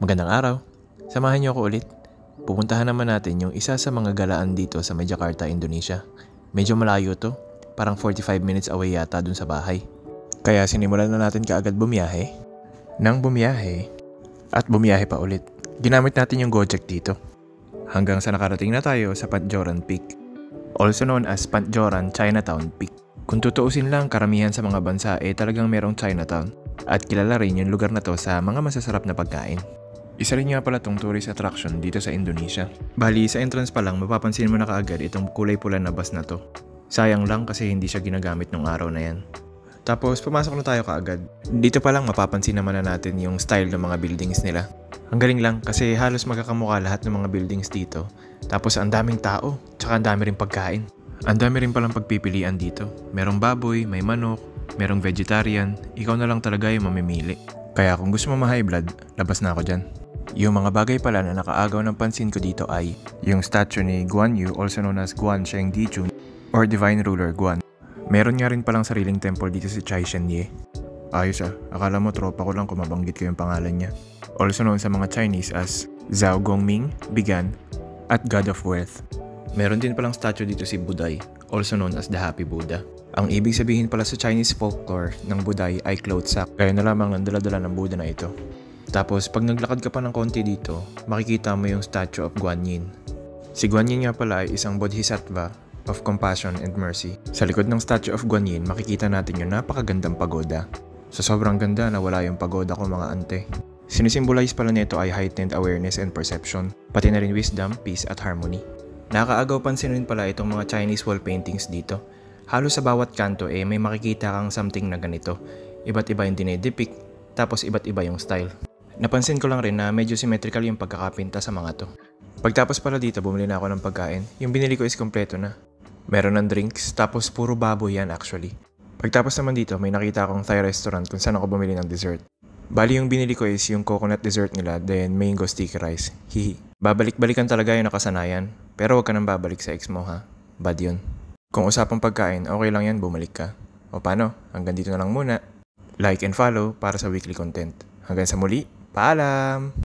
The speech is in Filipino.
Magandang araw. Samahan niyo ako ulit. Pupuntahan naman natin yung isa sa mga galaan dito sa may Jakarta, Indonesia. Medyo malayo to. Parang 45 minutes away yata dun sa bahay. Kaya sinimulan na natin kaagad bumiyahe. Nang bumiyahe, at bumiyahe pa ulit. Ginamit natin yung Gojek dito. Hanggang sa nakarating na tayo sa Panjoran Peak. Also known as Panjoran Chinatown Peak. Kung tutuusin lang, karamihan sa mga bansa talagang merong Chinatown. At kilala rin yung lugar na to sa mga masasarap na pagkain. Isa rin nga pala tong tourist attraction dito sa Indonesia. Bali, sa entrance pa lang, mapapansin mo na kaagad itong kulay pula na bus na to. Sayang lang kasi hindi siya ginagamit nung araw na yan. Tapos, pumasok na tayo kaagad. Dito pa lang mapapansin naman na natin yung style ng mga buildings nila. Ang galing lang kasi halos magkakamukha lahat ng mga buildings dito. Tapos, ang daming tao, tsaka ang dami rin pagkain. Ang dami rin palang pagpipilian dito. Merong baboy, may manok, merong vegetarian, ikaw na lang talaga yung mamimili. Kaya kung gusto mo ma-high blood, labas na ako dyan. Yung mga bagay pala na nakaagaw ng pansin ko dito ay yung statue ni Guan Yu, also known as Guan Sheng Dijun or Divine Ruler Guan. Meron nga rin palang sariling temple dito si Chai Shenye. Ayos akala mo tropa ko lang kung mabanggit ko yung pangalan niya. Also known sa mga Chinese as Zhao Gongming, Bigan, at God of Wealth. Meron din palang statue dito si Buday, also known as the Happy Buddha. Ang ibig sabihin pala sa Chinese folklore ng Buday ay cloth sack, kaya na lamang ang dala-dala ng Buddha na ito. Tapos pag naglakad ka pa ng konti dito, makikita mo yung statue of Guan Yin. Si Guan Yin nga pala ay isang bodhisattva of compassion and mercy. Sa likod ng statue of Guan Yin, makikita natin yung napakagandang pagoda. Sa sobrang ganda na wala yung pagoda ko mga ante. Sinisimbolize pala nito ay heightened awareness and perception, pati na rin wisdom, peace at harmony. Nakakaagaw pansin rin pala itong mga Chinese wall paintings dito. Halos sa bawat kanto may makikita kang something na ganito. Iba't iba yung dinedepict, tapos iba't iba yung style. Napansin ko lang rin na medyo symmetrical yung pagkakapinta sa mga to. Pagtapos pala dito, bumili na ako ng pagkain. Yung binili ko is kompleto na. Meron ng drinks, tapos puro baboy yan actually. Pagtapos naman dito, may nakita akong Thai restaurant kung saan ako bumili ng dessert. Bali yung binili ko is yung coconut dessert nila, then mango sticky rice. Hihi. Babalik-balikan talaga yung nakasanayan. Pero huwag ka nang babalik sa ex mo ha. Bad yun. Kung usapang pagkain, okay lang yan, bumalik ka. O paano? Hanggang dito na lang muna. Like and follow para sa weekly content. Hanggang sa muli, paalam!